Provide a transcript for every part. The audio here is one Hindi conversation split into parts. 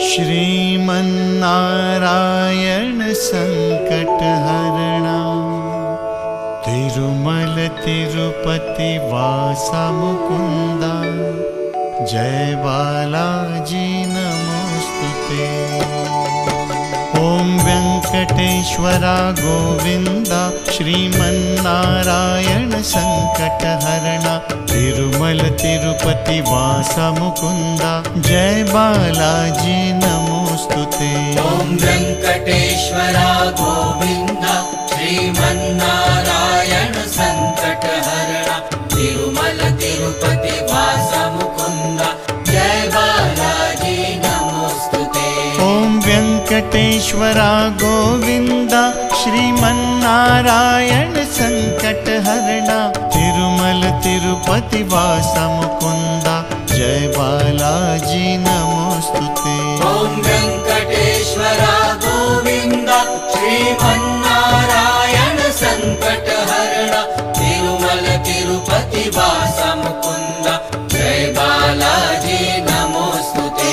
श्रीमन्नारायण संकटहरणा तिरुमल तिरुपति वासा मुकुंदा जय बालाजी नमोस्तुते। ओम वेंकटेश्वरा गोविंदा श्रीमन्नारायण संकटहरणा तिरुमल तिरुपति वासा मुकुंदा जय बालाजी नमोस्तुते। ओम वेंकटेश्वरा गोविंदा श्रीमन्नारायण संकटहरणा तिरुमल तिरुपति वासा मुकुंदा जय बालाजी नमोस्तुते। ओम वेंकटेश्वरा गोविंदा श्रीमन्नारायण संकटहरणा तिरुमल तिरुपति वासा मुकुंदा जय बालाजी नमोस्तुते। ओम वेंकटेश्वरा गोविंदा श्रीमन्नारायण संकटहरणा तिरुमल तिरुपति वासा मुकुंदा जय बालाजी नमोस्तुते।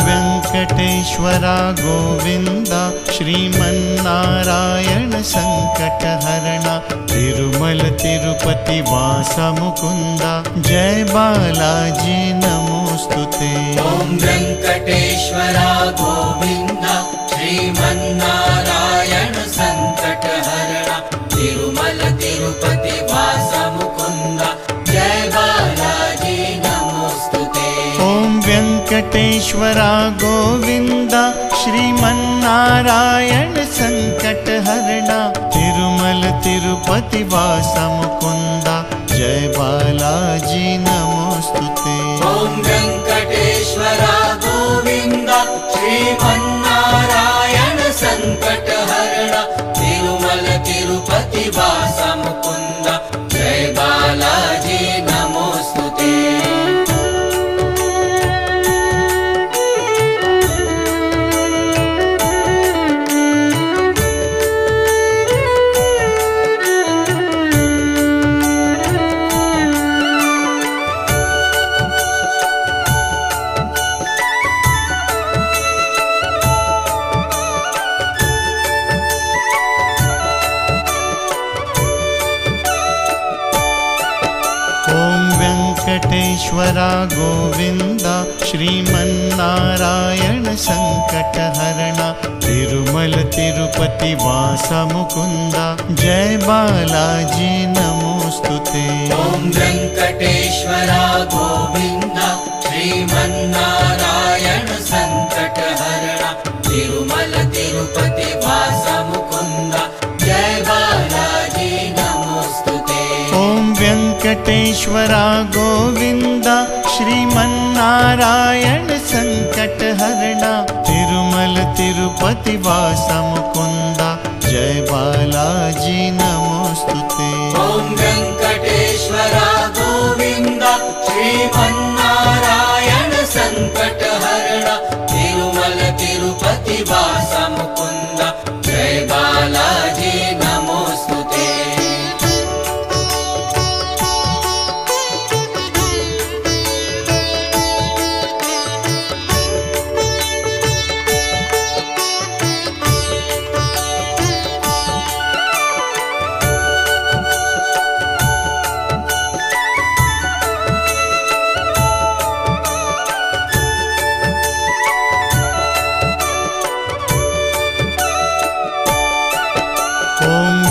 वेंकटेश्वरा गोविंदा श्रीमन्नारायण संकटहरणा तिरुमल तिरुपति वासा मुकुंदा जय बालाजी नमोस्तुते। ओम वेंकटेश्वरा गोविंदा श्रीमन्नारायण संकटहरणा तिरुमल तिरुपति वासा मुकुंदा जय बालाजी नमोस्तुते। ओम वेंकटेश्वरा गोविंदा श्रीमन्नारायण संकटहरणा तिरुमल तिरुपति वासा मुकुंदा जय बालाजी नमोस्तुते। ओम वेंकटेश्वरा गोविंदा श्रीमन्नारायण संकटहरणा तिरुमल तिरुपति वासा मुकुंदा जय बालाजी नमोस्तुते। वेंकटेश्वरा गोविंदा श्रीमन्नारायण संकटहरणा तिरुमल तिरुपति वासा मुकुंदा जय बालाजी नमोस्तुते। ओम वेंकटेश्वरा गोविंदा श्रीमन्नारायण संकटहरणा तिरुमल तिरुपति वासा मुकुंदा जय बालाजी नमोस्तुते। ओम वेंकटेश्वरा गोविंदा श्रीमन्नारायण संकटहरणा तिरुमल तिरुपति वासा मुकुंदा जय बालाजी नमोस्तुते। ओम वेंकटेश्वरा गोविंदा श्रीमन्नारायण संकटहरणा तिरुमल तिरुपति वासा मुकुंदा जय बालाजी नमोस्तुते।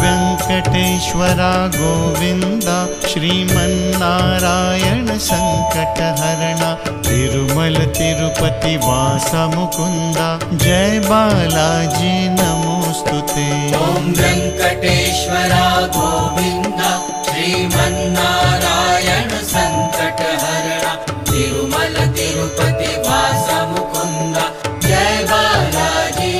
वेंकटेश्वरा गोविंदा श्रीमन्नारायण संकटहरणा तिरुमल तिरुपति वासा मुकुंदा जय बालाजी नमोस्तुते। ओम वेंकटेश्वरा गोविंदा श्रीमन्नारायण संकटहरणा तिरुमल तिरुपति वासा मुकुंदा जय बालाजी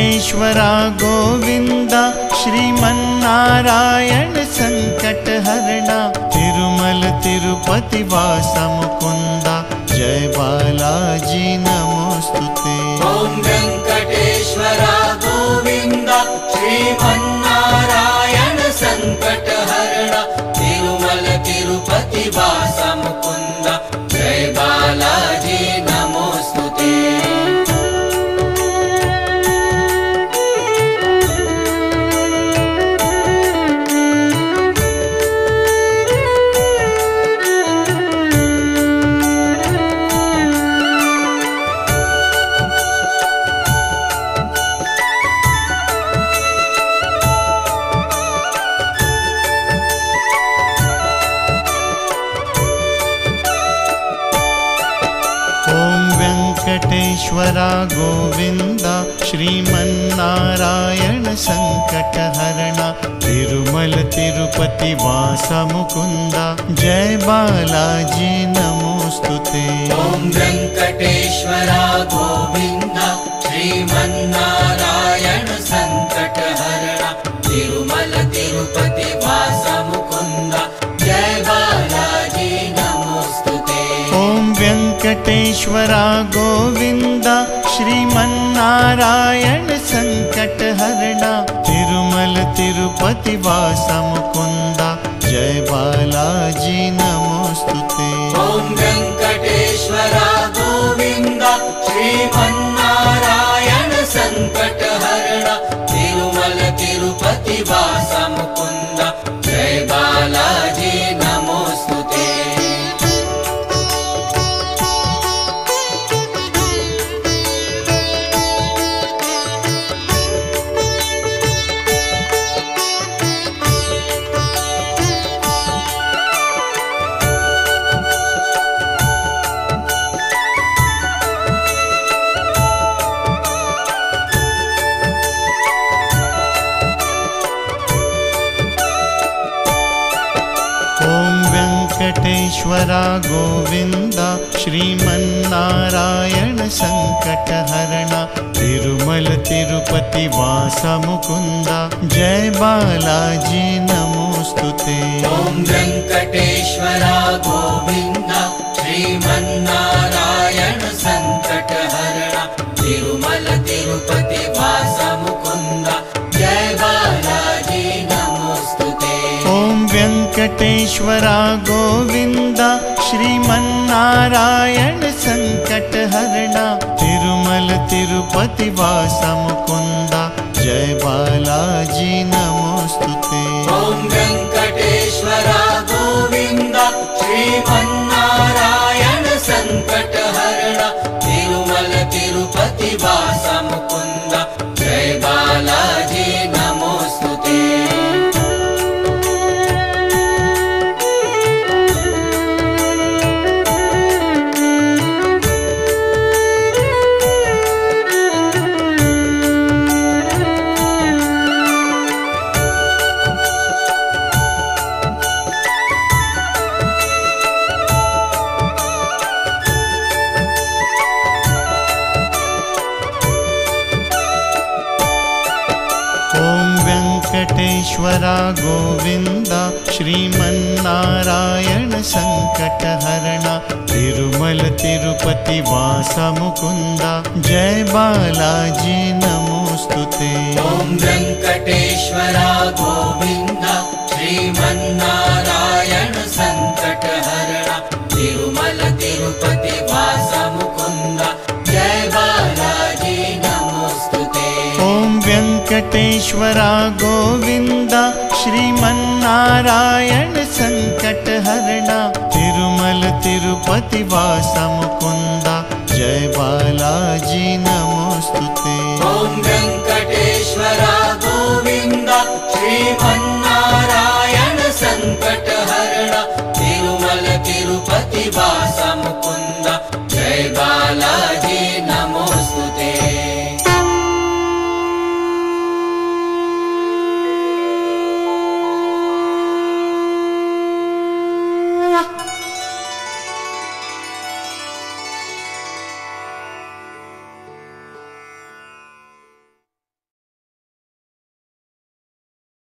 वेङ्कटेश्वरा गोविन्द श्रीमन्नारायण सङ्कटहरणा तिरुमल तिरुपति वास मुकुन्द जय बालाजी नमोस्तुते। ॐ वेङ्कटेश्वरा गोविन्द श्रीमन्नारायण सङ्कटहरणा तिरुमल तिरुपति वास मुकुन्द जय बालाजी नमोस्तुते। वेङ्कटेश्वरा गोविन्द श्रीमन्नारायण सङ्कटहरणा तिरुमल तिरुपति वास मुकुन्द जय बालाजी नमोस्तुते। ॐ वेङ्कटेश्वरा गोविन्द श्रीमन्नारायण सङ्कटहरणा तिरुमल तिरुपति वास मुकुन्द जय बालाजी नमोस्तुते। ॐ वेङ्कटेश्वरा गोविन्द श्रीमन्नारायण सङ्कटहरणा तिरुमल तिरुपति वास मुकुन्द जय बालाजी नमोस्तुते। ॐ वेङ्कटेश्वरा गोविन्द श्रीमन्नारायण सङ्कटहरणा तिरुमल तिरुपति वास मुकुन्द जय बालाजी नमोस्तुते। वेङ्कटेश्वरा गोविन्द श्रीमन्नारायण सङ्कटहरणा तिरुमल तिरुपति वास मुकुन्द जय बालाजी नमोस्तुते। ॐ वेङ्कटेश्वरा गोविन्द श्रीमन्नारायण सङ्कटहरणा तिरुमल तिरुपति वास मुकुन्द जय बालाजी नमोस्तुते। ॐ वेङ्कटेश्वरा गोविन्द श्रीमन्नारायण सङ्कटहरणा तिरुमल तिरुपति वास मुकुन्द जय बालाजी नमोस्तुते। ॐ वेङ्कटेश्वरा गोविन्द श्रीमन्नारायण सङ्कटहरणा तिरुमल तिरुपति वास मुकुन्द जय बालाजी नमोस्तुते। वेङ्कटेश्वरा गोविन्द श्रीमन्नारायण सङ्कटहरणा तिरुमल तिरुपति वास मुकुन्द जय बालाजी नमोस्तुते। ॐ वेङ्कटेश्वरा गोविन्द श्रीमन्नारायण सङ्कटहरणा तिरुमल तिरुपति वास मुकुन्द जय बालाजी नमोस्तुते। ॐ वेङ्कटेश्वरा गोविन्द श्रीमन्नारायण सङ्कटहरणा तिरुमल तिरुपति वास मुकुन्द जय बालाजी नमोस्तुते।